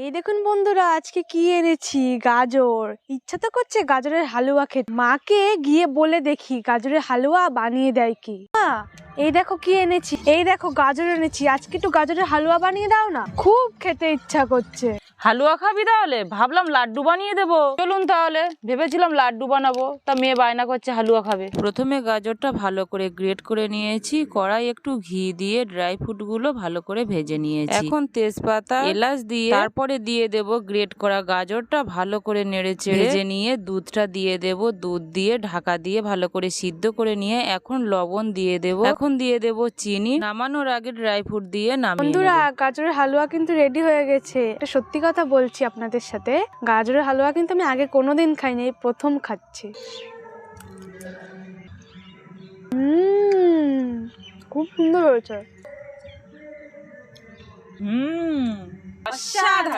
এই দেখুন বন্ধুরা, আজকে কি এনেছি, গাজর। ইচ্ছা তো করছে গাজরের হালুয়া খেতে। মাকে গিয়ে বলে দেখি গাজরের হালুয়া বানিয়ে দেয় কি। এই দেখো কি এনেছি, এই দেখো গাজর এনেছি। আজকে একটু গাজরের হালুয়া বানিয়ে দাও না, খুব খেতে ইচ্ছা করছে। হালুয়া খাবি? তাহলে ভাবলাম লাড্ডু বানিয়ে দেবো। চলুন তাহলে, ভেবেছিলাম লাড্ডু বানাবো, তা মেয়ে বায়না করছে হালুয়া খাবে। প্রথমে গাজরটা ভালো করে গ্রেট করে নিয়েছি, কড়াই একটু ঘি দিয়ে ড্রাই ফ্রুট গুলো ভালো করে ভেজে নিয়েছি। এখন তেজপাতা এলাচ দিয়ে তারপরে দিয়ে দেব গ্রেট করা গাজরটা, ভালো করে নেড়ে চেড়ে ভেজে নিয়ে দুধটা দিয়ে দেব। দুধ দিয়ে ঢাকা দিয়ে ভালো করে সিদ্ধ করে নিয়ে এখন লবণ দিয়ে দেব। এখন দিয়ে দেব চিনি। নামানোর আগে ড্রাই ফ্রুট দিয়ে নামিয়ে বন্ধুরা, নেব। গাজরের হালুয়া কিন্তু রেডি হয়ে গেছে। এটা সত্যি কথা বলছি আপনাদের সাথে, গাজরের হালুয়া কিন্তু আমি আগে কোনোদিন খাইনি, এই প্রথম খাচ্ছি। খুব সুন্দর হয়েছে। অসাধারণ।